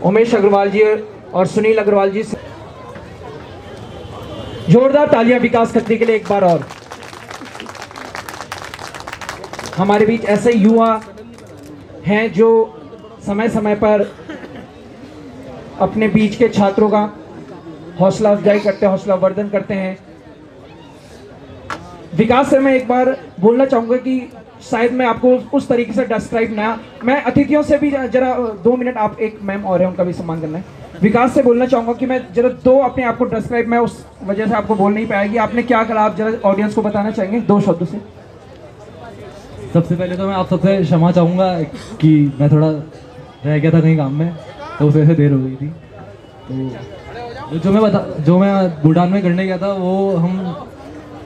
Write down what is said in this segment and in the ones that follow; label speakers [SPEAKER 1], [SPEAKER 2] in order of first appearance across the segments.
[SPEAKER 1] उमेश अग्रवाल जी और सुनील अग्रवाल जी से जोरदार तालियां विकास खत्री के लिए एक बार और। हमारे बीच ऐसे युवा हैं जो समय समय पर अपने बीच के छात्रों का हौसला अफजाई करते हैं, हौसला वर्धन करते हैं। विकास से मैं एक बार बोलना चाहूंगा कि शायद मैं आपको उस तरीके से डिस्क्राइब ना, मैं अतिथियों से भी जरा 2 मिनट, आप एक मैम और है उनका भी सम्मान करना है। विकास से बोलना चाहूंगा कि मैं जरा 2 अपने आप को डिस्क्राइब, मैं उस वजह से आपको बोल नहीं पाएगी। आपने क्या करा, आप जरा ऑडियंस को बताना चाहेंगे 2 शब्दों से।
[SPEAKER 2] सबसे पहले तो मैं आप सबसे क्षमा चाहूँगा कि मैं थोड़ा रह गया था कहीं काम में, तो उस वजह से देर हो गई थी। तो जो मैं भूटान में करने गया था वो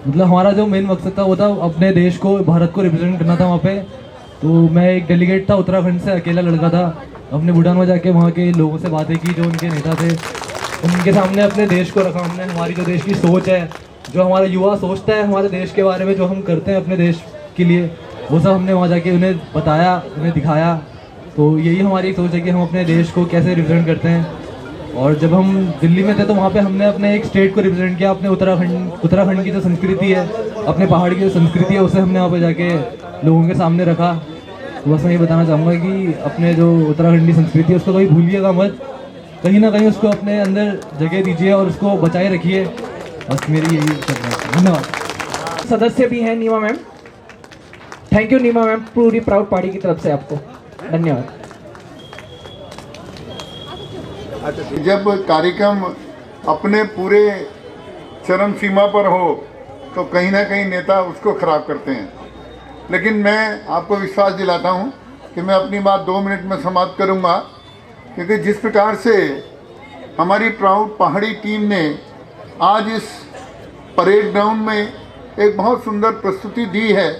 [SPEAKER 2] मतलब हमारा जो मेन मकसद था वो था अपने देश को, भारत को रिप्रेजेंट करना था वहाँ पे। तो मैं एक डेलीगेट था उत्तराखंड से, अकेला लड़का था। अपने भूटान में जाके वहाँ के लोगों से बातें की, जो उनके नेता थे उनके सामने अपने देश को रखा हमने। हमारी जो देश की सोच है, जो हमारा युवा सोचता है हमारे देश के बारे में, जो हम करते हैं अपने देश के लिए, वो सब हमने वहाँ जाके उन्हें बताया, उन्हें दिखाया। तो यही हमारी सोच है कि हम अपने देश को कैसे रिप्रेजेंट करते हैं। और जब हम दिल्ली में थे तो वहाँ पे हमने अपने एक स्टेट को रिप्रेजेंट किया, अपने उत्तराखंड की जो संस्कृति है, अपने पहाड़ की जो संस्कृति है, उसे हमने वहाँ पे जाके लोगों के सामने रखा। तो बस मैं ये बताना चाहूँगा कि अपने जो उत्तराखंडी संस्कृति है उसको कभी भूलिएगा मत, कहीं ना कहीं उसको अपने अंदर जगह दीजिए और उसको बचाए रखिए। बस मेरी यही धन्यवाद।
[SPEAKER 1] सदस्य भी हैं Neema ma'am. Thank you Neema ma'am, पूरी प्राउड पार्टी की तरफ से आपको धन्यवाद।
[SPEAKER 3] जब कार्यक्रम अपने पूरे चरम सीमा पर हो तो कहीं ना कहीं नेता उसको खराब करते हैं, लेकिन मैं आपको विश्वास दिलाता हूं कि मैं अपनी बात 2 मिनट में समाप्त करूंगा, क्योंकि जिस प्रकार से हमारी प्राउड पहाड़ी टीम ने आज इस परेड ग्राउंड में एक बहुत सुंदर प्रस्तुति दी है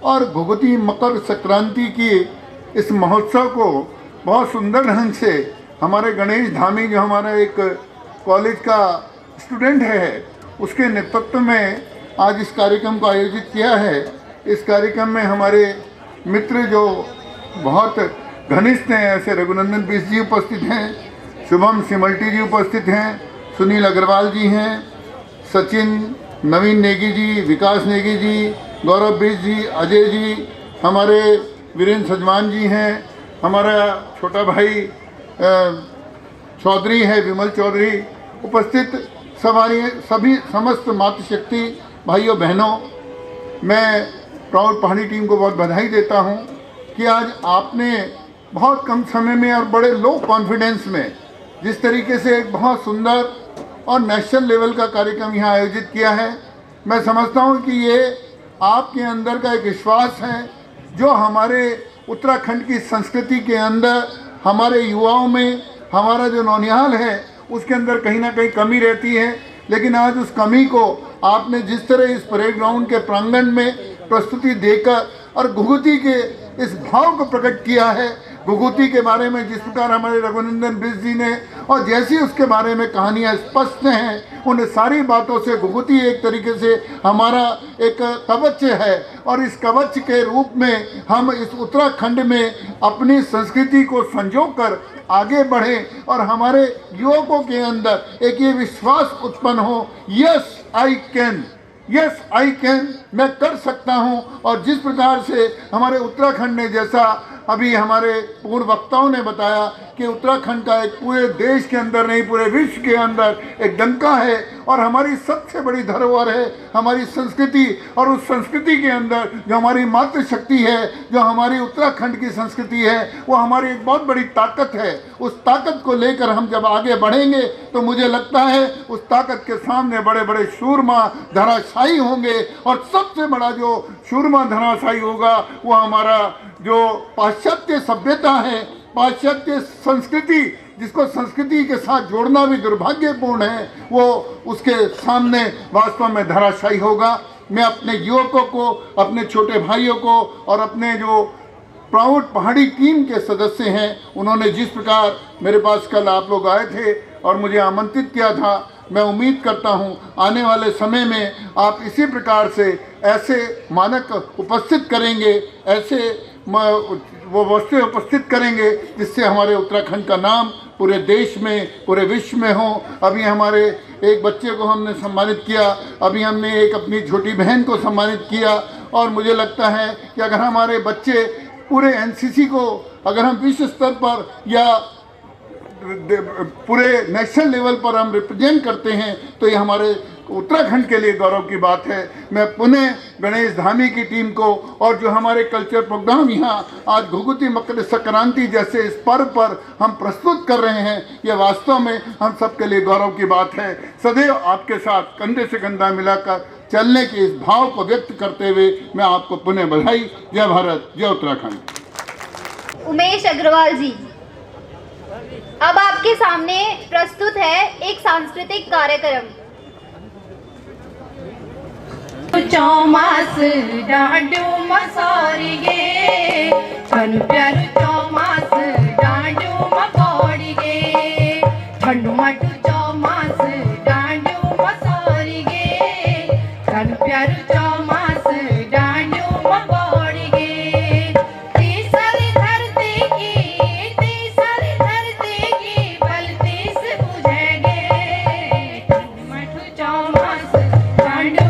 [SPEAKER 3] और घुघुती मकर संक्रांति की इस महोत्सव को बहुत सुंदर ढंग से हमारे गणेश धामी, जो हमारा एक कॉलेज का स्टूडेंट है, उसके नेतृत्व में आज इस कार्यक्रम को आयोजित किया है। इस कार्यक्रम में हमारे मित्र जो बहुत घनिष्ठ हैं, ऐसे रघुनंदन बिष्ट जी उपस्थित हैं, शुभम सिमल्टी जी उपस्थित हैं, सुनील अग्रवाल जी हैं, सचिन, नवीन नेगी जी, विकास नेगी जी, गौरव बिष्ट जी, अजय जी, हमारे वीरेंद्र सजमान जी हैं, हमारा छोटा भाई चौधरी है, विमल चौधरी, उपस्थित सभी समस्त मातृशक्ति भाइयों बहनों, मैं प्राउड पहाड़ी टीम को बहुत बधाई देता हूं कि आज आपने बहुत कम समय में और बड़े लो कॉन्फिडेंस में जिस तरीके से एक बहुत सुंदर और नेशनल लेवल का कार्यक्रम यहाँ आयोजित किया है। मैं समझता हूँ कि ये आपके अंदर का एक विश्वास है जो हमारे उत्तराखंड की संस्कृति के अंदर, हमारे युवाओं में, हमारा जो नौनिहाल है उसके अंदर कहीं ना कहीं कमी रहती है, लेकिन आज उस कमी को आपने जिस तरह इस परेड ग्राउंड के प्रांगण में प्रस्तुति देकर और घुघुती के इस भाव को प्रकट किया है, घुघुती के बारे में जिस प्रकार हमारे रघुनंदन बिष्ट जी ने और जैसी उसके बारे में कहानियाँ स्पष्ट हैं, उन सारी बातों से घुघुती एक तरीके से हमारा एक कवच है और इस कवच के रूप में हम इस उत्तराखंड में अपनी संस्कृति को संजोकर आगे बढ़ें और हमारे युवकों के अंदर एक ये विश्वास उत्पन्न हो, yes I can, yes I can, मैं कर सकता हूं। और जिस प्रकार से हमारे उत्तराखंड ने, जैसा अभी हमारे पूर्व वक्ताओं ने बताया कि उत्तराखंड का एक पूरे देश के अंदर नहीं पूरे विश्व के अंदर एक डंका है और हमारी सबसे बड़ी धरोहर है हमारी संस्कृति। और उस संस्कृति के अंदर जो हमारी मातृशक्ति है, जो हमारी उत्तराखंड की संस्कृति है, वो हमारी एक बहुत बड़ी ताकत है। उस ताकत को लेकर हम जब आगे बढ़ेंगे तो मुझे लगता है उस ताकत के सामने बड़े बड़े शूरमा धराशायी होंगे और सबसे बड़ा जो शूरमा धराशायी होगा वो हमारा जो पाश्चात्य सभ्यता है, पाश्चात्य संस्कृति, जिसको संस्कृति के साथ जोड़ना भी दुर्भाग्यपूर्ण है, वो उसके सामने वास्तव में धराशायी होगा। मैं अपने युवकों को, अपने छोटे भाइयों को और अपने जो प्राउड पहाड़ी टीम के सदस्य हैं, उन्होंने जिस प्रकार मेरे पास कल आप लोग आए थे और मुझे आमंत्रित किया था, मैं उम्मीद करता हूं आने वाले समय में आप इसी प्रकार से ऐसे मानक उपस्थित करेंगे, ऐसे वो वस्तुएं उपस्थित करेंगे जिससे हमारे उत्तराखंड का नाम पूरे देश में, पूरे विश्व में हो। अभी हमारे एक बच्चे को हमने सम्मानित किया, अभी हमने एक अपनी छोटी बहन को सम्मानित किया, और मुझे लगता है कि अगर हमारे बच्चे पूरे एनसीसी को अगर हम विश्व स्तर पर या पूरे नेशनल लेवल पर हम रिप्रेजेंट करते हैं तो ये हमारे उत्तराखंड के लिए गौरव की बात है। मैं पुनः गणेश धामी की टीम को और जो हमारे कल्चर प्रोग्राम यहाँ आज घुघुती मकर संक्रांति जैसे इस पर्व पर हम प्रस्तुत कर रहे हैं, ये वास्तव में हम सबके लिए गौरव की बात है। सदैव आपके साथ कंधे से कंधा मिलाकर चलने के इस भाव को व्यक्त करते हुए मैं आपको पुनः बधाई। जय भारत, जय उत्तराखंड।
[SPEAKER 4] उमेश अग्रवाल जी, अब आपके सामने प्रस्तुत है एक सांस्कृतिक कार्यक्रम।
[SPEAKER 5] चौमास डांडू मसौरी गे, छनु प्यारू चौमास डांडू मकोड़ी गे, ठंडू मटू चौमास डांडू मसौरी गे, छनु प्यारू चौमास डांडू मकोड़ी गे। तीसरी धरती की बलती से बुझेगे, ठंडू मटू चौमास डांडू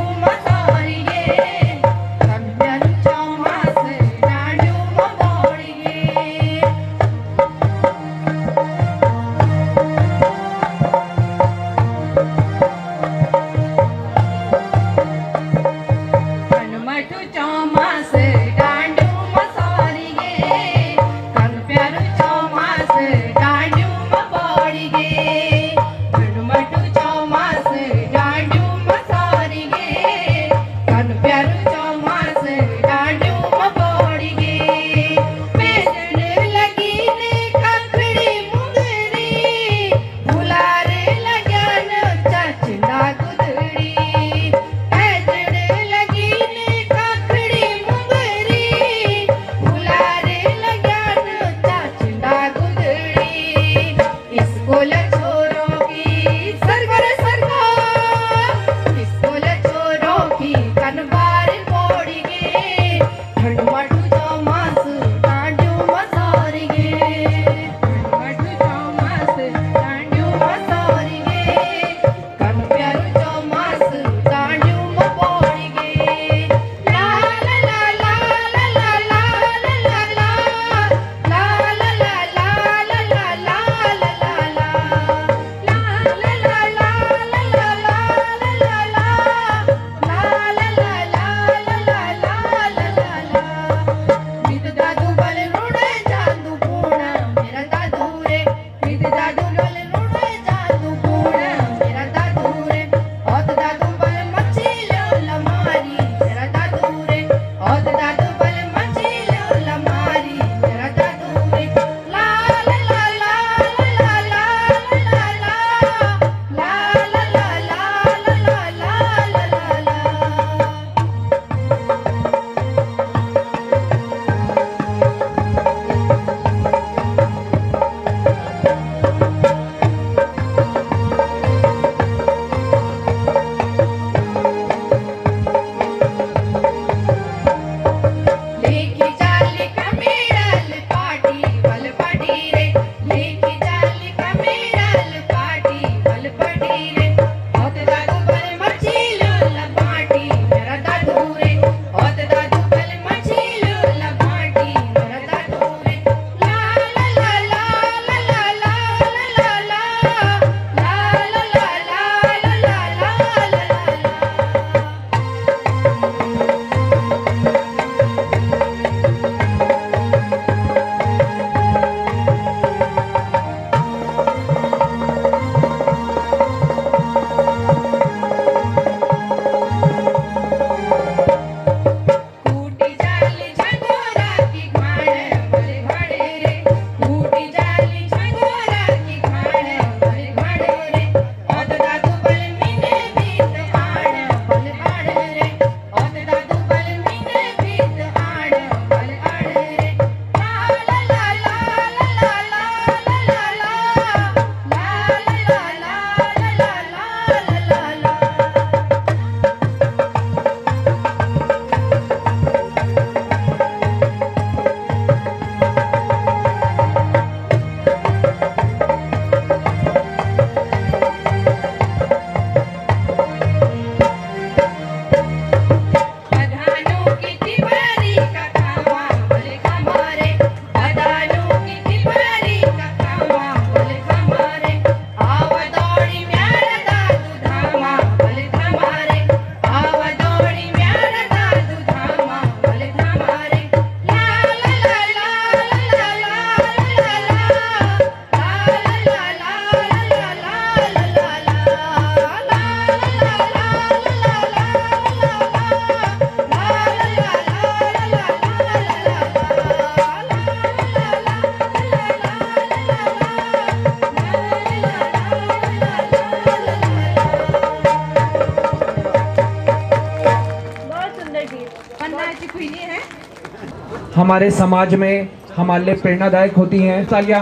[SPEAKER 1] हमारे समाज में हमारे लिए प्रेरणादायक होती हैं। तालियां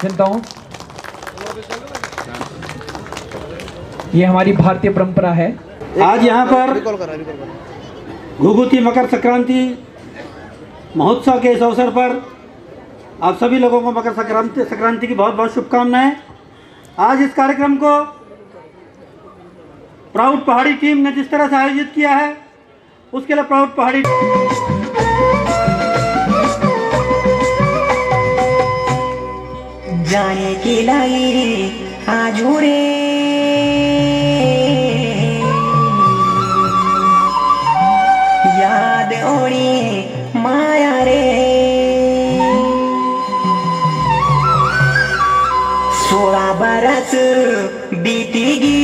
[SPEAKER 1] जनताओं, ये हमारी भारतीय परंपरा है।
[SPEAKER 6] आज यहाँ पर घुघुती मकर संक्रांति महोत्सव के इस अवसर पर आप सभी लोगों को मकर संक्रांति की बहुत बहुत शुभकामनाएं। आज इस कार्यक्रम को प्राउड पहाड़ी टीम ने जिस तरह से आयोजित किया है उसके लिए प्राउड पहाड़ी
[SPEAKER 7] जाने की लाई आजूरे याद ओड़ी माया रे 16 बरस बीतेगी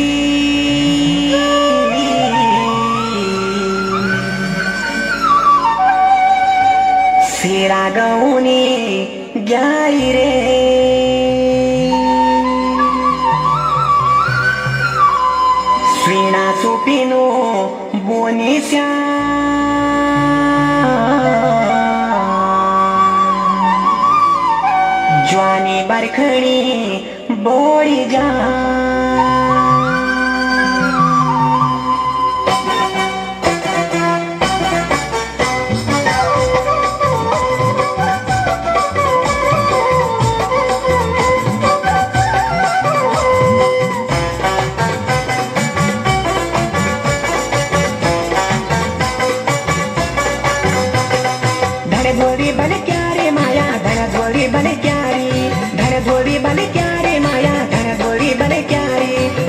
[SPEAKER 7] सिरा गौनी जाई रे स्वीणा सुपिनो बोनी श्या ज्वानी बरखड़ी बोरी जा धोरी बन क्यारे माया धन धोरी बन क्यारी धन धोरी बन क्यारे माया धन धोरी बन क्यारी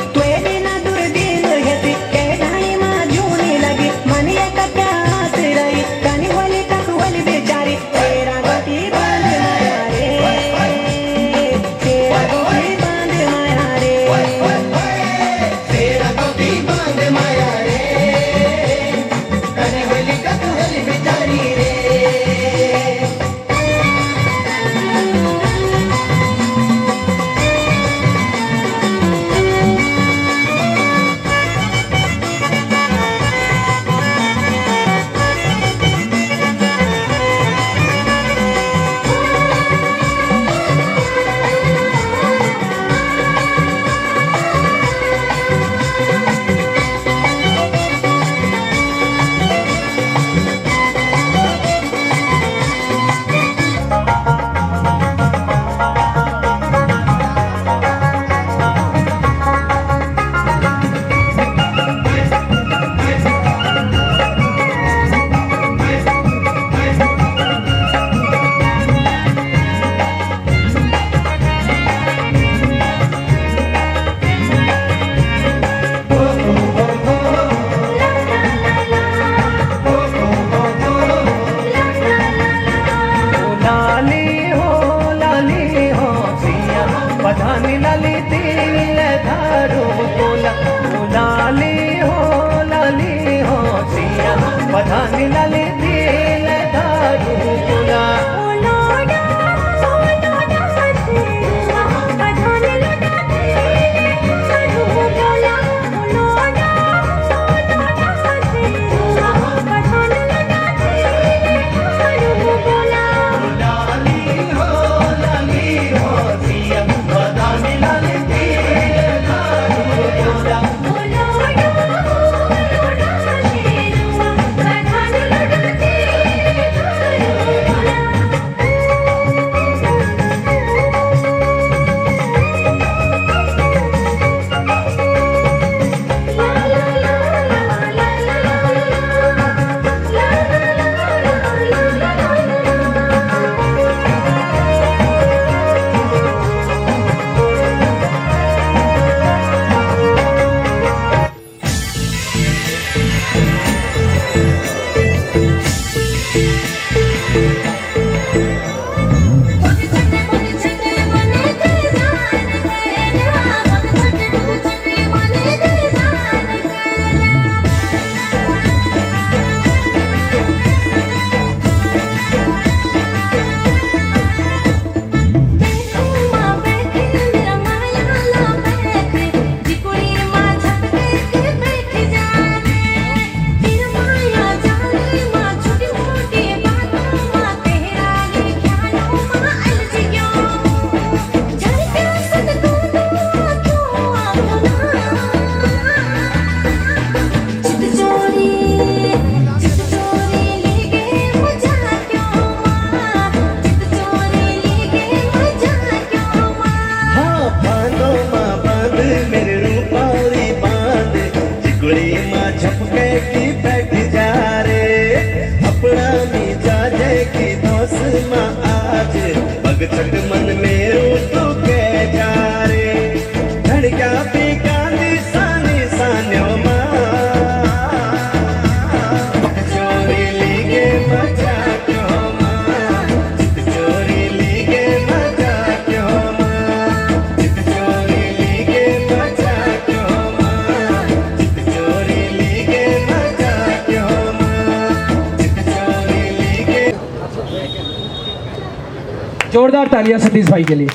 [SPEAKER 1] जोरदार तालियां सतीश भाई के लिए।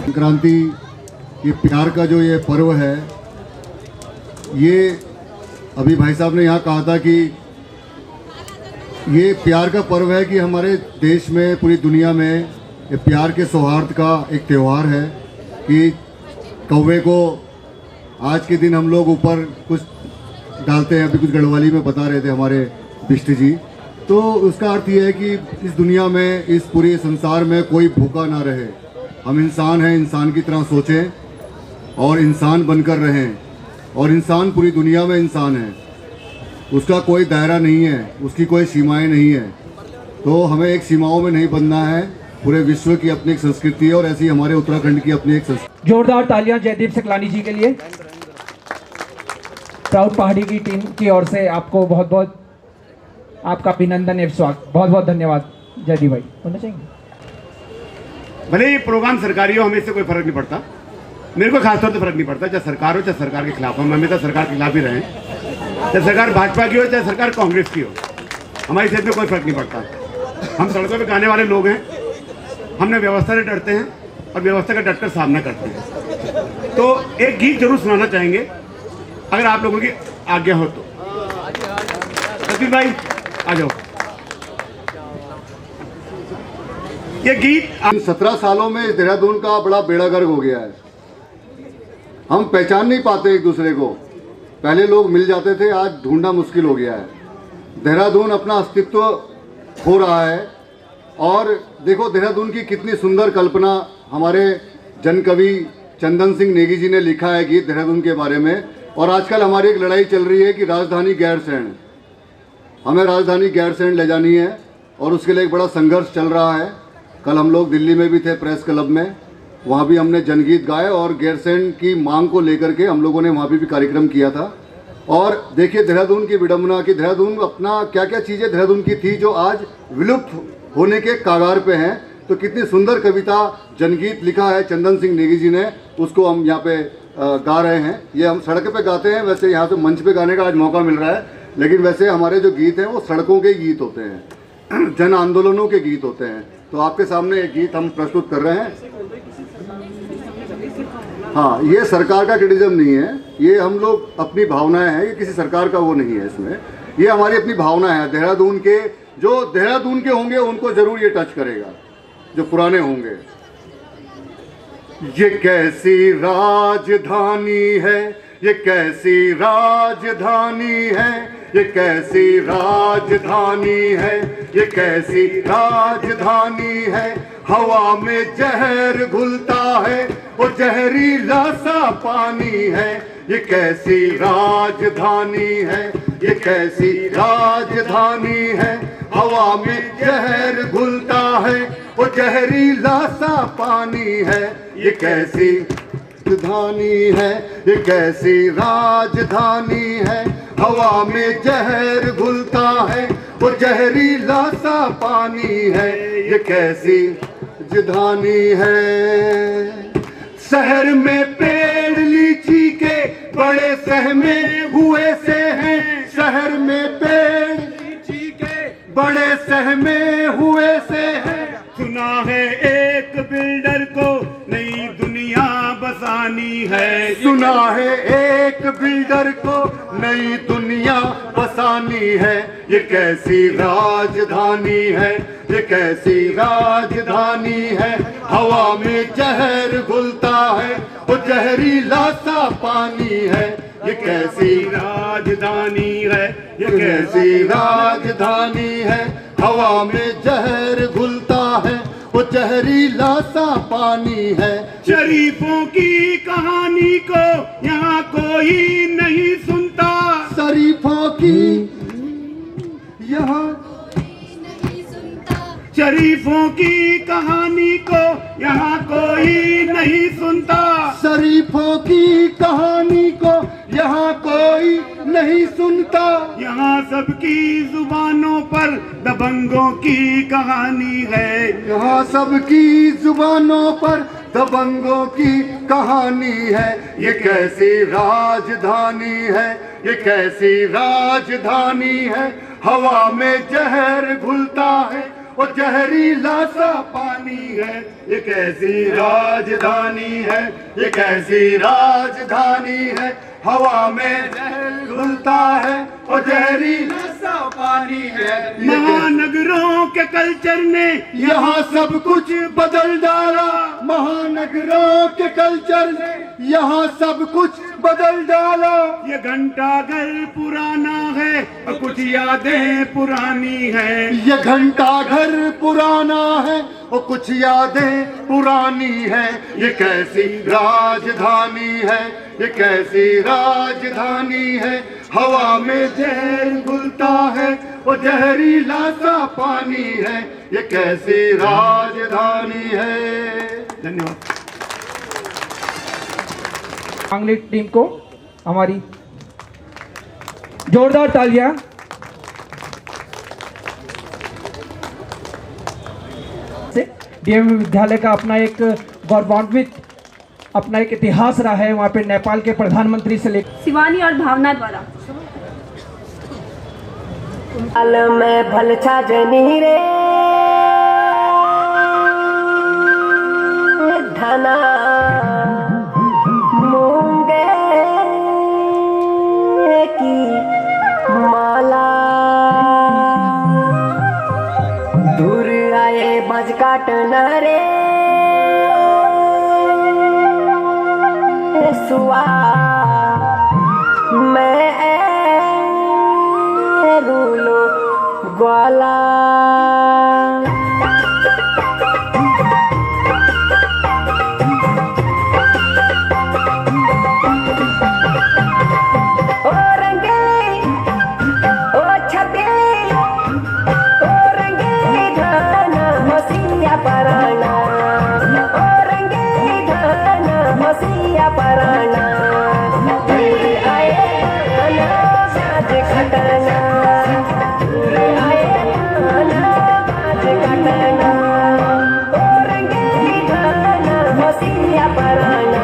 [SPEAKER 3] संक्रांति, ये प्यार का जो ये पर्व है, ये अभी भाई साहब ने यहाँ कहा था कि ये प्यार का पर्व है कि हमारे देश में, पूरी दुनिया में ये प्यार के सौहार्द का एक त्यौहार है कि कौवे को आज के दिन हम लोग ऊपर कुछ डालते हैं। अभी कुछ गढ़वाली में बता रहे थे हमारे बिष्ट जी, तो उसका अर्थ ये है कि इस दुनिया में, इस पूरे संसार में कोई भूखा ना रहे। हम इंसान हैं, इंसान की तरह सोचें और इंसान बनकर रहें। और इंसान पूरी दुनिया में इंसान है, उसका कोई दायरा नहीं है, उसकी कोई सीमाएं नहीं है। तो हमें एक सीमाओं में नहीं बनना है। पूरे विश्व की अपनी एक संस्कृति है और ऐसी हमारे उत्तराखंड की अपनी एक संस्कृति।
[SPEAKER 1] जोरदार तालियां जयदीप सकलानी जी के लिए। प्राउड पहाड़ी की टीम की ओर से आपको बहुत बहुत आपका अभिनंदन एवं स्वागत। बहुत बहुत धन्यवाद जयदीप भाई। बोलना चाहेंगे?
[SPEAKER 8] भले ये प्रोग्राम सरकारी हो, हमें इससे कोई फर्क नहीं पड़ता। मेरे को खासतौर से फर्क नहीं पड़ता, चाहे सरकार हो चाहे सरकार के खिलाफ हो। हम हमेशा सरकार के खिलाफ ही रहे, चाहे सरकार भाजपा की हो चाहे सरकार कांग्रेस की हो। हमारी सेहत में कोई फर्क नहीं पड़ता। हम सड़कों पर गाने वाले लोग हैं, हमने व्यवस्था से डरते हैं और व्यवस्था का डटकर सामना करते हैं। तो एक गीत जरूर सुनाना चाहेंगे, अगर आप लोगों की आज्ञा हो तो। सतीश भाई आ जाओ। ये गीत
[SPEAKER 3] 17 सालों में इस देहरादून का बड़ा बेड़ा गर्क हो गया है। हम पहचान नहीं पाते एक दूसरे को। पहले लोग मिल जाते थे, आज ढूंढना मुश्किल हो गया है। देहरादून अपना अस्तित्व खो रहा है। और देखो देहरादून की कितनी सुंदर कल्पना हमारे जन कवि चंदन सिंह नेगी जी ने लिखा है गीत देहरादून के बारे में। और आजकल हमारी एक लड़ाई चल रही है कि राजधानी गैरसैंण, हमें राजधानी गैरसैंण ले जानी है और उसके लिए एक बड़ा संघर्ष चल रहा है। कल हम लोग दिल्ली में भी थे प्रेस क्लब में, वहाँ भी हमने जनगीत गाए और गैरसैंण की मांग को लेकर के हम लोगों ने वहाँ भी कार्यक्रम किया था। और देखिए देहरादून की विडंबना कि देहरादून अपना क्या क्या चीज़ें देहरादून की थी जो आज विलुप्त होने के कागार पे हैं। तो कितनी सुंदर कविता जनगीत लिखा है चंदन सिंह नेगी जी ने, उसको हम यहाँ पे गा रहे हैं। ये हम सड़क पे गाते हैं, वैसे यहाँ पे मंच पे गाने का आज मौका मिल रहा है, लेकिन वैसे हमारे जो गीत हैं वो सड़कों के गीत होते हैं, जन आंदोलनों के गीत होते हैं। तो आपके सामने एक गीत हम प्रस्तुत कर रहे हैं। हाँ, ये सरकार का क्रिटिसिज्म नहीं है, ये हम लोग अपनी भावनाएं हैं, ये किसी सरकार का वो नहीं है इसमें, ये हमारी अपनी भावना है। देहरादून के जो देहरादून के होंगे उनको जरूर ये टच करेगा, जो पुराने होंगे। ये कैसी राजधानी है, ये कैसी राजधानी है, ये कैसी राजधानी है, ये कैसी राजधानी है। हवा में जहर घुलता है, वो जहरीला सा पानी है। ये कैसी राजधानी है, ये कैसी राजधानी है। हवा में जहर घुलता है, वो जहरीला सा पानी है। ये कैसी राजधानी है, ये कैसी राजधानी है। हवा में जहर घुलता है, वो जहरीला सा पानी है। ये कैसी राजधानी है। शहर में पेड़ लीची के बड़े सहमे हुए से हैं। शहर में पेड़ लीची के बड़े सहमे हुए से हैं। सुना है एक बिल्डर को नई दुनिया बसानी है। सुना है एक बिल्डर को नई दुनिया बसानी है। ये कैसी राजधानी है, ये कैसी राजधानी है। हवा में जहर घुलता है, वो जहरीला सा पानी है। ये कैसी राजधानी है, ये कैसी राजधानी है। हवा में जहर घुलता है, वो जहरीला सा पानी है। शरीफों की कहानी को यहाँ कोई नहीं सुनता। शरीफों की यहाँ शरीफों की कहानी को यहाँ कोई नहीं सुनता। शरीफों की कहानी को यहाँ कोई नहीं सुनता। यहाँ सबकी जुबानों पर दबंगों की कहानी है। यहाँ सबकी जुबानों पर दबंगों की कहानी है, ये कैसी राजधानी है, ये कैसी राजधानी है। हवा में जहर घुलता है और जहरीला सा पानी है, ये कैसी राजधानी है, ये कैसी राजधानी है। हवा में जहर घुलता है और जहरीला सा पानी है।
[SPEAKER 8] महानगरों के कल्चर ने
[SPEAKER 3] यहाँ सब कुछ बदल डाला, महानगरों के कल्चर ने यहाँ सब कुछ बदल डाला।
[SPEAKER 8] ये घंटा घर पुराना है और कुछ यादें पुरानी है।
[SPEAKER 3] ये घंटा घर पुराना है और कुछ यादें पुरानी है। ये कैसी राजधानी है, ये कैसी राजधानी है। हवा में जहर घुलता है और जहरीला सा पानी है, ये कैसी राजधानी है।
[SPEAKER 8] धन्यवाद।
[SPEAKER 1] आंगली टीम को हमारी जोरदार तालियां। डीएवी विद्यालय का अपना एक गौरवान्वित अपना एक इतिहास रहा है। वहाँ पे नेपाल के प्रधानमंत्री से लेकर
[SPEAKER 5] शिवानी और भावना द्वारा
[SPEAKER 7] अल में भलछा जनी रे धना मूंगे की माला दूर आए बज काटना रे सुआ मैं रूलो ग्वाला ओ रंगे ओ छपे ओ रंगे धाना मसिया पराना ओ रंगे धाना मसिया पराना आए धाना साज खटाना आए धाना साज खटाना ओ रंगे धाना मसिया पराना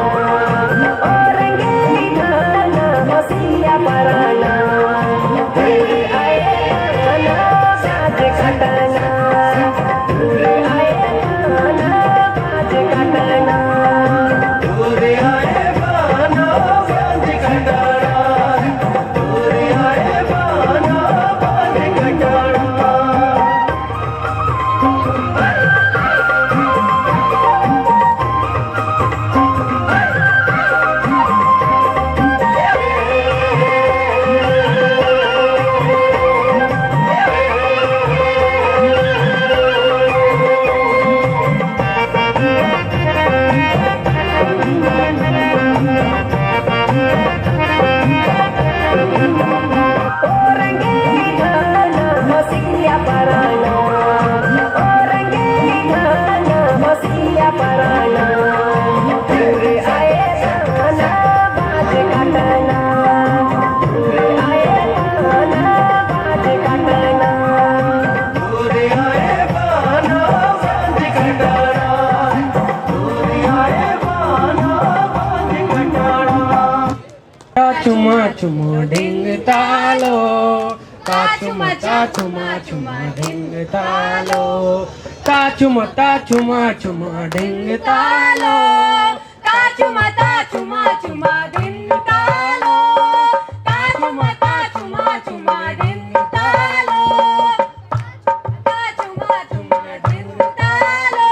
[SPEAKER 7] ओ रंगे धाना मसिया पराना आए धाना साज खटाना आए धाना साज खटाना
[SPEAKER 1] चुमा चुमा डिंग तालो काचुमा चुमा चुमा डिंग तालो काचुमा चुमा डिंग तालो
[SPEAKER 5] काचुमा चुमा दिन तालो काचुमा चुमा दिन तालो काचुमा दिन तालो।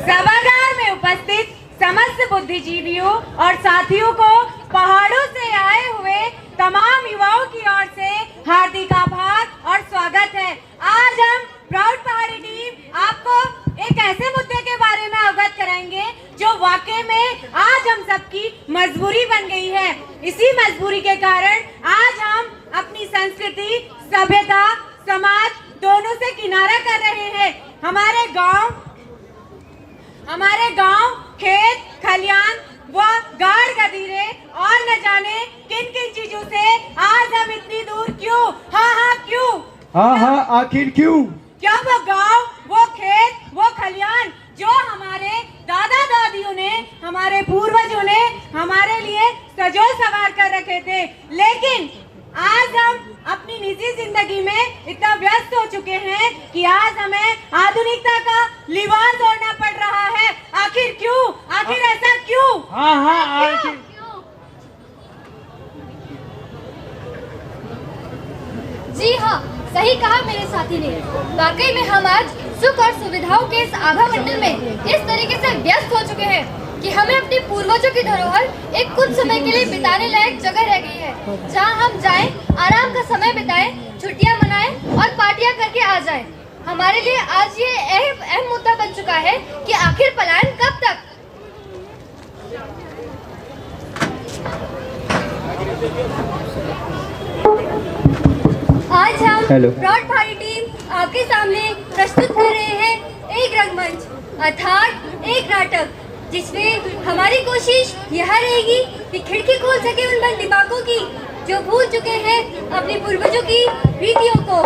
[SPEAKER 5] सभागार में उपस्थित समस्त बुद्धिजीवियों और साथियों को पहाड़ों से आए हुए तमाम युवाओं की ओर से हार्दिक आभार और स्वागत है। आज हम प्राउड पहाड़ी टीम आपको एक ऐसे मुद्दे के बारे में अवगत कराएंगे जो वाकई में आज हम सबकी मजबूरी बन गई है। इसी मजबूरी के कारण आज हम अपनी संस्कृति, सभ्यता, समाज दोनों से किनारा कर रहे हैं। हमारे गांव, खेत, खलियान व गाड़ गदीरे और न जाने किन किन चीजों से आज हम इतनी दूर क्यों, हाँ क्यों
[SPEAKER 1] हाँ हाँ, आखिर क्यों?
[SPEAKER 5] क्या वो गांव, वो खेत, वो खलियान जो हमारे दादा दादियों ने, हमारे पूर्वजों ने हमारे लिए सजो सवार कर रखे थे, लेकिन आज हम अपनी निजी जिंदगी में इतना व्यस्त हो चुके हैं कि आज हमें आधुनिकता का लिबास ओढ़ना पड़ रहा है। आखिर क्यों? आखिर ऐसा क्यों?
[SPEAKER 1] हाँ हाँ, आखिर
[SPEAKER 4] जी हाँ, सही कहा मेरे साथी ने। वाकई में हम आज सुख और सुविधाओं के इस आभा मंडल में इस तरीके से व्यस्त हो चुके हैं कि हमें अपने पूर्वजों की धरोहर एक कुछ समय के लिए बिताने लायक जगह रह गई है, जहां हम जाएं, आराम का समय बिताएं, छुट्टियां मनाएं और पार्टियां करके आ जाएं। हमारे लिए आज ये अहम मुद्दा बन चुका है कि आखिर पलायन कब तक। आज हम प्रौढ़ पहाड़ी टीम आपके सामने प्रस्तुत कर रहे हैं एक रंगमंच अर्थात एक नाटक, जिसमें हमारी कोशिश यह रहेगी कि खिड़की खोल सके उन बंद दिमागों की जो भूल चुके हैं अपने पूर्वजों की रीतियों को।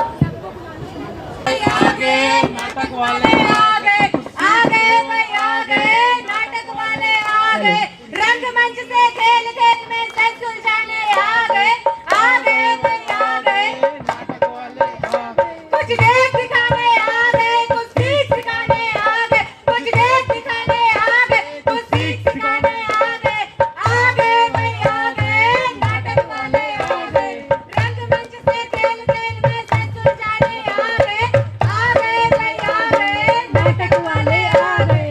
[SPEAKER 5] आगे नाटक वाले आगे, आगे भाई आगे, नाटक वाले आगे, रंगमंच से खेल खेल में से सुलझाने आगे, आगे भाई आगे, नाटक वाले आगे, कुछ देख दिखाने आगे, कुछ सीख सिखाने आगे, कुछ देख दिखाने आगे, कुछ सीख सिखाने आगे, आगे भाई आगे, नाटक वाले आगे, रंगमंच से खेल खेल में से सुलझाने आगे, आगे भाई आगे, नाटक वाले आगे।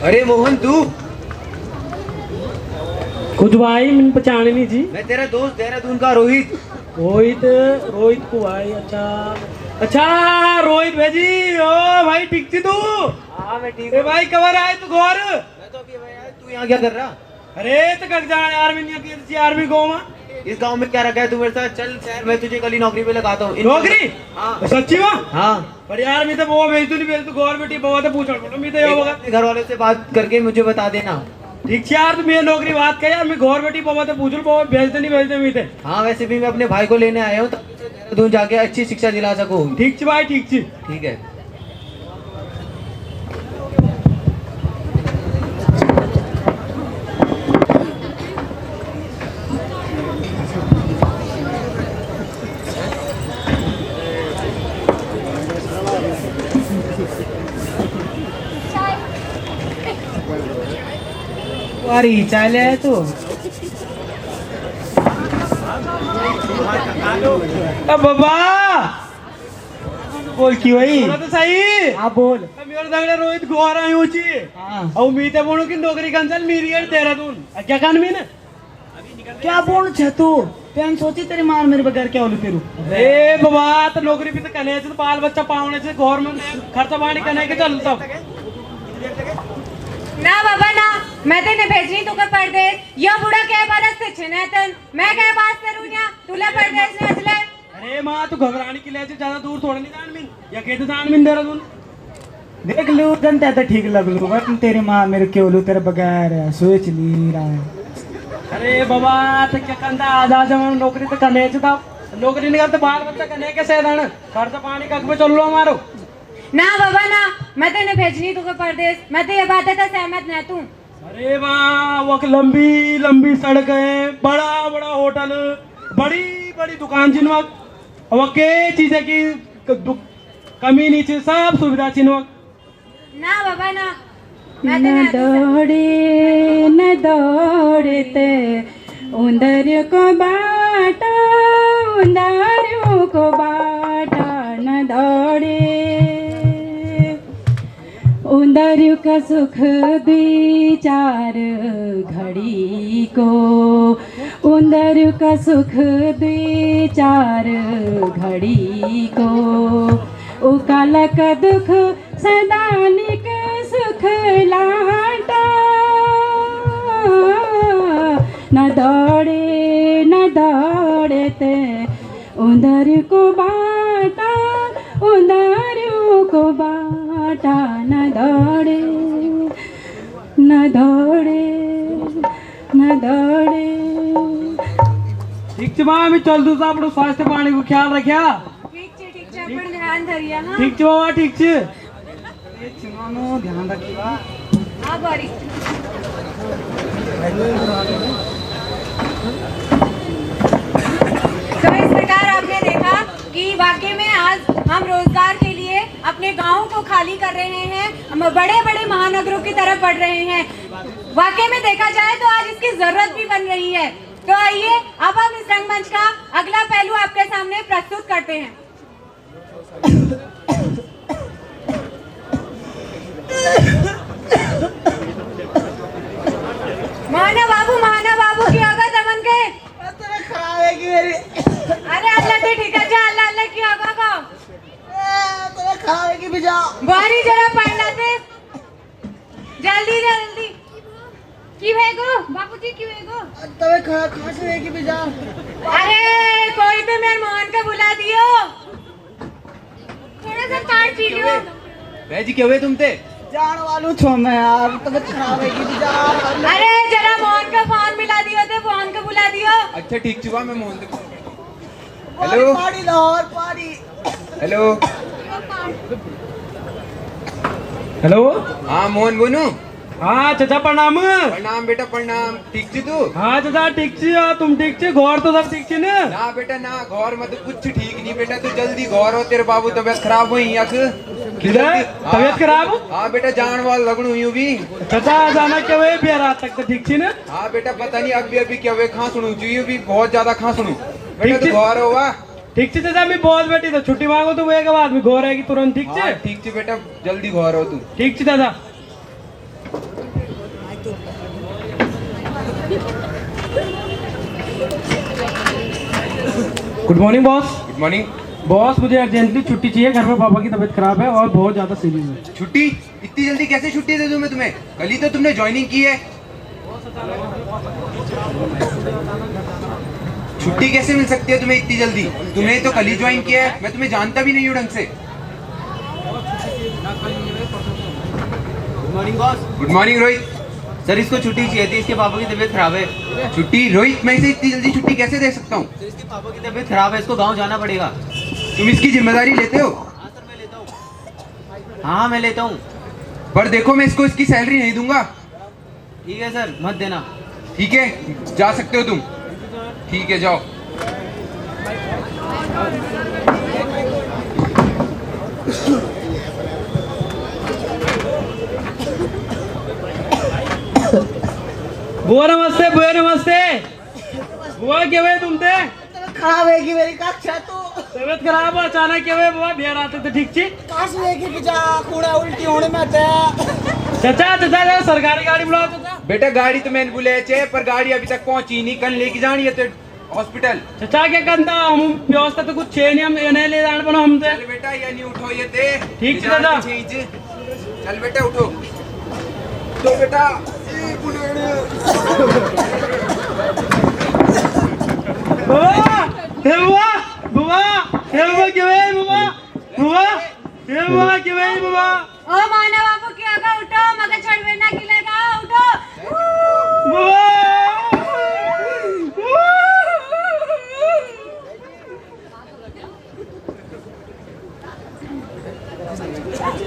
[SPEAKER 9] अरे मोहन, तू?
[SPEAKER 6] खुद भाई मैंने पहचाने नहीं जी।
[SPEAKER 9] मैं तेरा दोस्त देहरादून का रोहित।
[SPEAKER 6] रोहित को भाई। अच्छा रोहित भाई जी। ओ भाई ठीक थी तू?
[SPEAKER 9] हाँ मैं ठीक
[SPEAKER 6] ए भाई कवर आए तू घर?
[SPEAKER 9] मैं तो अभी आया। तू यहाँ क्या कर रहा?
[SPEAKER 6] अरे तो कब जाना यार, मैं नहीं की आर्मी गाँव में।
[SPEAKER 9] इस गांव में क्या रखा है तू मेरे साथ? चल शहर, मैं तुझे कल ही नौकरी पे लगाता हूँ।
[SPEAKER 6] नौकरी?
[SPEAKER 9] हाँ
[SPEAKER 6] सच्ची में?
[SPEAKER 9] हाँ।
[SPEAKER 6] पर यार मैं तो वो भेज तू नहीं भेज, तू घर बेटी बाबा तो पूछा मैं तो होगा।
[SPEAKER 9] घर वालों से बात करके मुझे बता देना।
[SPEAKER 6] ठीक है यार, तू मेरी नौकरी बात कर यार, मैं घर बेटी बाबा तो पूछ लूँ, बाबा भेजते नहीं भेजते मैं।
[SPEAKER 9] हाँ वैसे भी मैं अपने भाई को लेने आया हूँ, तू जाके अच्छी शिक्षा दिला सकूँ।
[SPEAKER 6] ठीक है भाई, ठीक है।
[SPEAKER 9] ठीक है।
[SPEAKER 1] अरे चाले है तो
[SPEAKER 6] अब बाबा बोल की भाई
[SPEAKER 1] तो सही। हाँ बोल।
[SPEAKER 6] मेरे दगड़े रोहित गोर आई ऊंची और मी ते बोलू की नौकरी कंचल मेरी है देहरादून। क्या कान में ना
[SPEAKER 1] क्या बोल छे तू? पेन सोची तेरी मार मेरे बगैर क्या बोलू तेरू?
[SPEAKER 6] ए बाबा तो नौकरी भी तो कने से, बाल बच्चा पावने से, घर में खर्चा पानी कने के चल सब।
[SPEAKER 5] ना बाबा ना, मैं तेने भेजनी तुके परदेश। या बुढ़ा के बरस से छिनेतन, मैं के बात करूँगा तुले परदेश ने असले।
[SPEAKER 6] अरे माँ तू घबराने के लिए ज्यादा दूर थोड़ा नहीं जान मिन, या कहते जान मिन देहरादून।
[SPEAKER 1] देख लू जनता तो ठीक लग लू, बट तेरी माँ मेरे क्यों लू तेरे बगैर सोच ली रहा है।
[SPEAKER 6] अरे बाबा तो क्या कंधा आधा जमान नौकरी तो कने से था, नौकरी निकाल तो बाल बच्चा कने के सेदान, खर्चा पानी कग में चल लो हमारो।
[SPEAKER 5] ना बाबा ना, मैं तेने भेजनी तुके परदेश। मैं तो ये बात है सहमत न तू।
[SPEAKER 6] अरे वाह, वो लंबी लंबी सड़कें, बड़ा बड़ा होटल, बड़ी बड़ी दुकान जिनवक, वो के चीजें की कमी नहीं थी, सब सुविधा चिन्वक।
[SPEAKER 5] ना बाबा ना,
[SPEAKER 10] न दौड़ते उंदर को बाटा, उंदर को बाटा न दौड़े, उंदर का सुख दुई चार घड़ी को, उंदर का सुख दुई चार घड़ी को, उकाला का दुख सदानिक सुख लाटा, न दौड़ते उंदर को बाटा, उंदर को बाटा न दौड़े। न दौड़े न दौड़े।
[SPEAKER 6] ठीक माँ मैं चल दूँ आप स्वास्थ्य पानी को ख्याल रखा।
[SPEAKER 5] ठीक छे पण ध्यान धरिया हाँ।
[SPEAKER 6] ठीक माँ ठीक छे
[SPEAKER 1] ध्यान रखिएगा।
[SPEAKER 5] हाँ बारी। तो इस प्रकार आपने देखा कि वाकई में आज हम रोजगार के लिए अपने गाँव को खाली कर रहे हैं, हम बड़े बड़े महानगरों की तरफ बढ़ रहे हैं। वाकई में देखा जाए तो आज इसकी जरूरत भी बन रही है। तो आइए अब हम इस रंगमंच का अगला पहलू आपके सामने प्रस्तुत करते हैं। महाना बाबू की होगा दमन के
[SPEAKER 11] खराब है कि मेरी।
[SPEAKER 5] अरे अल्लाह ते ठीक है जा अल्लाह की होगा को
[SPEAKER 11] तेरे खराब है कि भी जाओ
[SPEAKER 5] बारी जरा पढ़ लाते जल्दी जल्दी की भेगो बाबूजी की भेगो
[SPEAKER 11] तबे खास है कि भी जाओ।
[SPEAKER 5] अरे कोई तो मेरे मोहन को बुला दियो थोड़ा सा चाट पी लो।
[SPEAKER 9] भाई जी क्या हुए तुम थे
[SPEAKER 11] जान वालू छो मैं यार तबे खराब है कि भी जाओ।
[SPEAKER 5] अरे जरा मोहन को फोन मिला दियो तो फोन को बुला दियो।
[SPEAKER 9] अच्छा ठीक चुका मैं मोहन से
[SPEAKER 11] हेलो पानी लाहौर पानी।
[SPEAKER 9] हेलो
[SPEAKER 1] हेलो
[SPEAKER 9] हाँ मोहन बोनू।
[SPEAKER 6] हाँ चाचा प्रणाम।
[SPEAKER 9] प्रणाम बेटा प्रणाम। ठीक छी तू।
[SPEAKER 6] हाँ चाचा ठीक छी तुम ठीक छी घर तो सब ठीक छी ना।
[SPEAKER 9] ना बेटा ना घर में तो कुछ ठीक नहीं बेटा तू जल्दी घर हो तेरे बाबू तबियत खराब हुई
[SPEAKER 6] तबियत खराब।
[SPEAKER 9] हाँ बेटा जान वाल लगन हुई भी।
[SPEAKER 6] चाचा अचानक क्या हुए भी रात तक तो ठीक छी ना।
[SPEAKER 9] हाँ बेटा पता नहीं अभी अभी क्या हुए खा सुनू चाहिए भी बहुत ज्यादा खा सुनू बेटा तू घर होगा।
[SPEAKER 6] ठीक छी चाचा मैं बहुत बेटी तो छुट्टी मांगो तो एक बाद में घर आएगी तुरंत। ठीक
[SPEAKER 9] हाँ, ठीक छी बेटा जल्दी घर हो तू।
[SPEAKER 6] ठीक छी चाचा। Good morning boss.
[SPEAKER 9] Good morning
[SPEAKER 6] boss मुझे अर्जेंटली छुट्टी चाहिए घर में पापा की तबीयत खराब है और बहुत ज्यादा सीरियस है।
[SPEAKER 9] छुट्टी इतनी जल्दी कैसे छुट्टी दे दूं मैं तुम्हें कल ही तो तुमने ज्वाइनिंग की है। छुट्टी कैसे मिल सकती है तुम्हें इतनी जल्दी तुमने तो कल ही ज्वाइन किया है मैं तुम्हें जानता भी नहीं हूँ ढंग से। Good morning boss. Good morning Rohit.
[SPEAKER 12] Sir इसको छुट्टी चाहिए थी इसके पापा की तबीयत खराब है।
[SPEAKER 9] छुट्टी रोहित मैं इसे इतनी जल्दी छुट्टी कैसे दे सकता हूँ।
[SPEAKER 12] इसके पापा की तबीयत खराब है इसको गांव जाना पड़ेगा।
[SPEAKER 9] तुम इसकी जिम्मेदारी लेते हो।
[SPEAKER 12] हाँ सर मैं लेता हूँ। हाँ मैं लेता हूँ
[SPEAKER 9] पर देखो मैं इसको इसकी सैलरी नहीं दूंगा।
[SPEAKER 12] ठीक है सर मत देना।
[SPEAKER 9] ठीक है जा सकते हो तुम। ठीक है जाओ।
[SPEAKER 6] बुआ नमस्ते बुआ नमस्ते। बुआ क्या हुए तुम थे
[SPEAKER 11] खराब है कि मेरी कक्षा तो
[SPEAKER 6] तबीयत खराब अचानक क्या हुए बुआ बिहार आते थे ठीक छी।
[SPEAKER 11] काश है कि जा कूड़ा उल्टी होने में आता
[SPEAKER 6] चाचा चाचा सरकारी गाड़ी बुलाओ चाचा।
[SPEAKER 9] बेटा गाड़ी तो मैंने बुलाया चे पर गाड़ी अभी तक पहुंची नहीं कल लेके जानी है तो हॉस्पिटल।
[SPEAKER 6] चाचा क्या करता हम व्यवस्था तो कुछ छे नहीं हम इन्हें ले जाने पर हम
[SPEAKER 9] चल बेटा ये नहीं उठो ये थे
[SPEAKER 6] ठीक है दादा।
[SPEAKER 9] चल बेटा उठो तो बेटा
[SPEAKER 6] बुआ बुआ बुआ क्या है बुआ बुआ बुआ क्या है बुआ।
[SPEAKER 5] ओ माना बाबू की आगा उठो मगर छड़वे ना गिलेगा उठो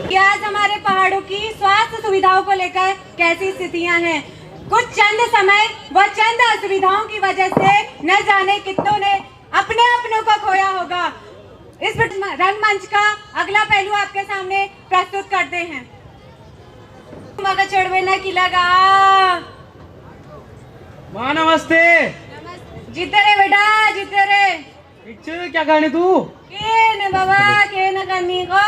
[SPEAKER 5] क्या आज हमारे पहाड़ों की स्वास्थ्य सुविधाओं को लेकर कैसी स्थितियां हैं। कुछ चंद समय व चंद असुविधाओं की वजह से न जाने कितनों ने अपने अपनों को खोया होगा। इस रंगमंच का अगला पहलू आपके सामने प्रस्तुत करते हैं। मगर चढ़वे न की लगा
[SPEAKER 6] माँ नमस्ते।
[SPEAKER 5] जीते रे बेटा जीते रे।
[SPEAKER 6] क्या करनी तू
[SPEAKER 5] के न बाबा के न करनी को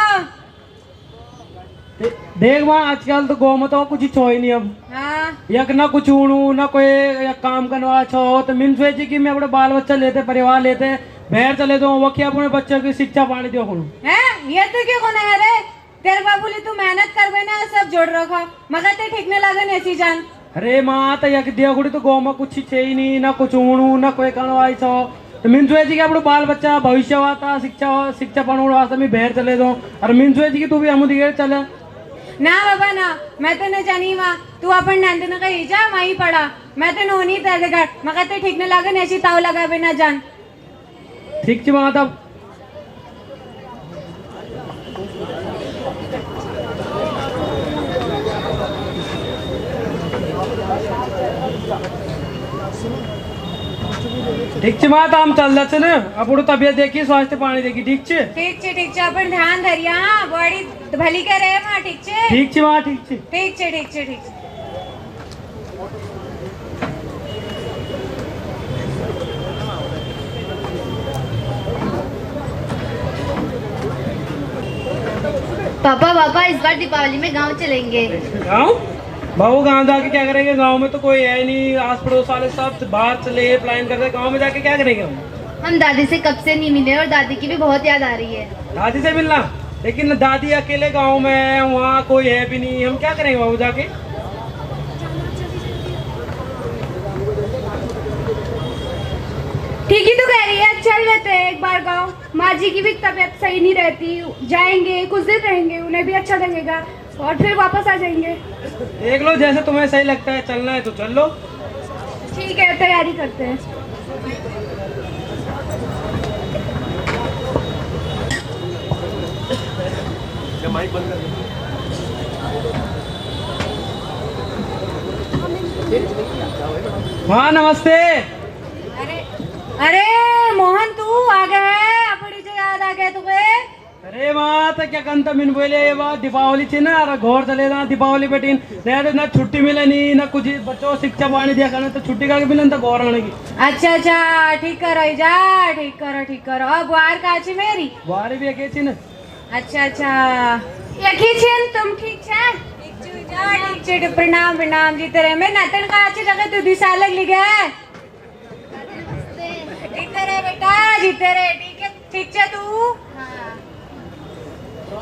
[SPEAKER 6] देख माँ आजकल तो गाँव में तो कुछ छो ही नहीं अब।
[SPEAKER 5] हाँ
[SPEAKER 6] यक ना कुछ उड़ू ना कोई यक काम करने वाला छो तो मिन सोची कि मैं अपने बाल बच्चा लेते परिवार लेते बाहर चले तो वो क्या अपने बच्चों की शिक्षा पानी दियो
[SPEAKER 5] है ये तो क्यों कोने है रे तेरे बाबू ले तू मेहनत करवे ना सब जोड़ रखा मगर ते ठीक न लगन ऐसी जान।
[SPEAKER 6] अरे माँ तो यक दिया गुड़ी तो गाँव में कुछ छे ही नहीं ना कुछ उड़ू ना कोई करने वाली छो तो मिन सोची कि अपने बाल बच्चा भविष्य वाता शिक्षा पाने वास्ते मैं बाहर चले दो और मिन सोची कि तू भी हम दिखे चले।
[SPEAKER 5] ना बाबा ना, मैं तो न जानी वहाँ तू अपन नंद न कही जा वहीं पड़ा, मैं तो नोनी दर्दगढ़ मगर तो ठीक न लगा ऐसी ताव लगा बिना जान।
[SPEAKER 2] ठीक ची वहाँ तब ठीक છે માતા આમ ચાલતા છે ને આપણું તબિયત देखी स्वास्थ्य पानी देखी ठीक છે
[SPEAKER 5] ठीक छे अपन ध्यान धरिया हाँ बड़ी भली करे वहाँ ठीक छे
[SPEAKER 2] ठीक છે वहाँ ठीक છે
[SPEAKER 5] ठीक छे
[SPEAKER 4] पापा इस बार दीपावली में गांव चलेंगे।
[SPEAKER 2] गाँव बाबू गाँव जाके क्या करेंगे? गांव में तो कोई है नहीं, आस पड़ोस वाले सब बाहर चले प्लान करते, गांव में जाके क्या करेंगे
[SPEAKER 4] हम दादी से कब से नहीं मिले और दादी की भी बहुत याद आ रही है।
[SPEAKER 2] दादी से मिलना? लेकिन दादी अकेले गांव में है, वहाँ कोई है भी नहीं, हम क्या करेंगे बाबू जाके?
[SPEAKER 10] ठीक ही तो कह रही है, चल लेते हैं एक बार गाँव। माँ जी की भी तबीयत सही नहीं रहती, जाएंगे कुछ दिन रहेंगे, उन्हें भी अच्छा लगेगा और फिर वापस आ जाएंगे।
[SPEAKER 2] देख लो जैसे तुम्हें सही लगता है, चलना है तो चल लो।
[SPEAKER 10] ठीक है तैयारी करते हैं।
[SPEAKER 2] हाँ नमस्ते।
[SPEAKER 5] अरे मोहन तू आ गए, अपनी जो याद आ गए तुम्हें।
[SPEAKER 2] अरे माँ तो क्या कंता मिन बोले ये बात दीपावली थी ना, घर चले ना दीपावली पे टीन ना छुट्टी मिले नहीं ना कुछ, बच्चों को शिक्षा पानी दिया करना तो छुट्टी का मिले ना घर आने की।
[SPEAKER 5] अच्छा ठीक करो जा, ठीक करो अब बाहर काची मेरी
[SPEAKER 2] बाहर भी एक ना।
[SPEAKER 5] अच्छा
[SPEAKER 10] यकी छेन तुम ठीक छे?
[SPEAKER 5] ठीक छे प्रणाम जीते रहे। मैं नतन का अच्छी जगह तू दिशा लग गया जीते रहे बेटा, जीते रहे। ठीक है तू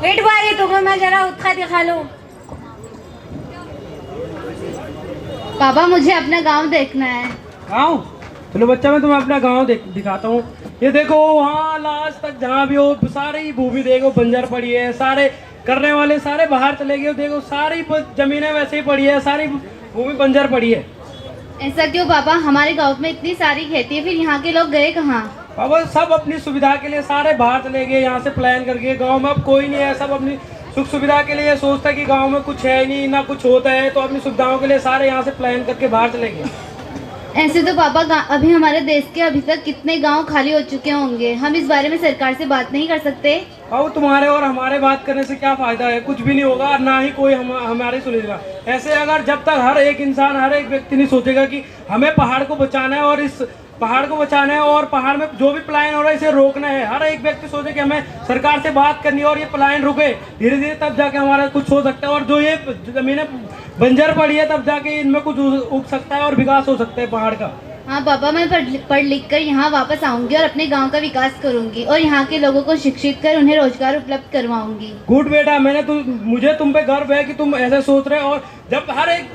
[SPEAKER 5] वेट बारी तुम्हें मैं जरा उत्खा दिखा लूं।
[SPEAKER 4] पापा मुझे अपना गांव देखना है।
[SPEAKER 2] गाँव? चलो बच्चा मैं तुम्हें अपना गांव दिखाता हूँ। ये देखो वहाँ लास्ट तक जहाँ भी हो सारी भूमि देखो बंजर पड़ी है, सारे करने वाले सारे बाहर चले गए, देखो सारी जमीनें वैसे ही पड़ी है, सारी भूमि बंजर पड़ी है।
[SPEAKER 4] ऐसा क्यों पापा? हमारे गांव में इतनी सारी खेती है, फिर यहाँ के लोग गए कहाँ?
[SPEAKER 2] पापा सब अपनी सुविधा के लिए सारे बाहर चले गए, यहाँ से प्लान करके। गांव में अब कोई नहीं है, सब अपनी सुख सुविधा के लिए सोचता है कि गांव में कुछ है नहीं ना कुछ होता है, तो अपनी सुविधाओं के लिए सारे यहाँ से प्लान करके बाहर चले गए।
[SPEAKER 4] ऐसे तो पापा अभी हमारे देश के अभी तक कितने गांव खाली हो चुके होंगे, हम इस बारे में सरकार से बात नहीं कर सकते?
[SPEAKER 2] अब तुम्हारे और हमारे बात करने से क्या फायदा है? कुछ भी नहीं होगा, ना ही कोई हमारी सुनेगा। ऐसे अगर जब तक हर एक इंसान हर एक व्यक्ति नहीं सोचेगा कि हमें पहाड़ को बचाना है और इस पहाड़ को बचाना है और पहाड़ में जो भी पलायन हो रहा है इसे रोकना है, हर एक व्यक्ति सोचे कि हमें सरकार से बात करनी है और ये पलायन रुके धीरे धीरे, तब जाके हमारा कुछ हो सकता है। और जो ये जमीनें बंजर पड़ी है तब जाके इनमें कुछ उग सकता है और विकास हो सकता है पहाड़ का।
[SPEAKER 4] हाँ पापा मैं पढ़ लिख कर यहाँ वापस आऊंगी और अपने गांव का विकास करूंगी और यहाँ के लोगों को शिक्षित कर उन्हें रोजगार उपलब्ध करवाऊंगी।
[SPEAKER 2] गुड बेटा, मुझे तुम पे गर्व है कि तुम ऐसे सोच रहे हो। और जब हर एक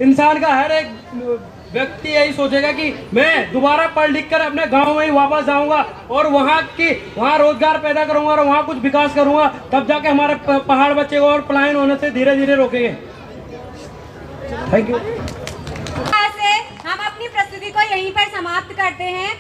[SPEAKER 2] इंसान का हर एक व्यक्ति यही सोचेगा कि मैं दोबारा पढ़ लिख कर अपने गांव में ही वापस जाऊंगा और वहाँ रोजगार पैदा करूंगा और वहाँ कुछ विकास करूंगा, तब जाके हमारे पहाड़ बचेगा और पलायन होने से धीरे धीरे रोकेंगे। Thank you.
[SPEAKER 5] हम अपनी प्रस्तुति को यहीं पर समाप्त करते हैं।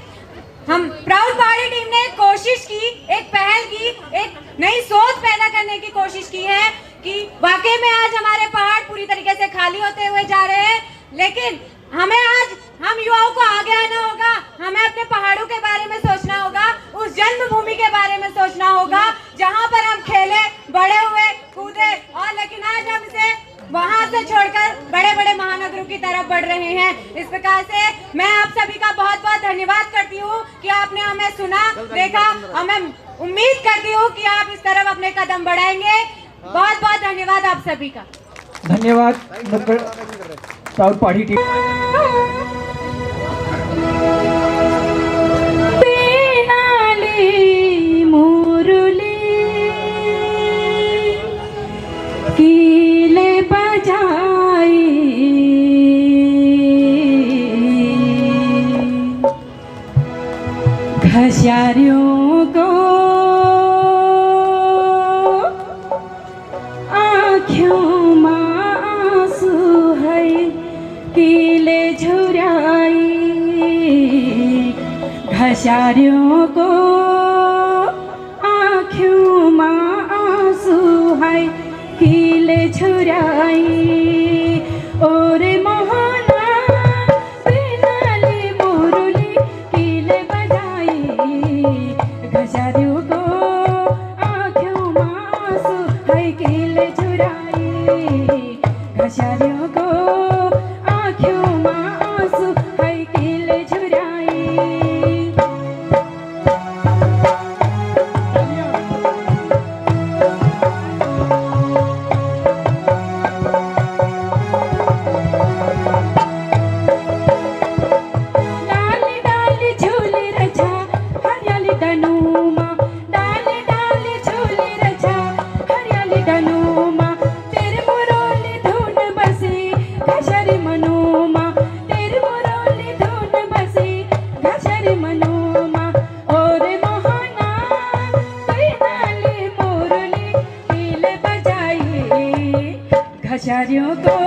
[SPEAKER 5] हम प्राउड पहाड़ी टीम ने कोशिश की, एक पहल की, एक नई सोच पैदा करने की कोशिश की है कि वाकई में आज हमारे पहाड़ पूरी तरीके से खाली होते हुए जा रहे हैं, लेकिन हमें आज हम युवाओं को आगे आना होगा, हमें अपने पहाड़ों के बारे में सोचना होगा, उस जन्मभूमि के बारे में सोचना होगा जहां पर हम खेले, बड़े हुए, कूदे, और लेकिन आज हम इसे वहां से छोड़कर बड़े बड़े महानगरों की तरफ बढ़ रहे हैं। इस प्रकार से मैं आप सभी का बहुत बहुत धन्यवाद करती हूँ कि आपने हमें सुना, देखा, और मैं उम्मीद करती हूँ कि आप इस तरफ अपने कदम बढ़ाएंगे। बहुत बहुत धन्यवाद आप सभी का।
[SPEAKER 1] धन्यवाद प्राउड पहाड़ी टीम।
[SPEAKER 10] कीले बजाई घसियारियों को आँखों
[SPEAKER 5] घसारियों को आँखों में आंसू है कीले छुराई और मोहना बिनाली मुरली कीले बजाई घसारियों को आँखों में आंसू है कीले छुराई घसारियों को आँखों में आंसू है कीले छुराई घसारियों को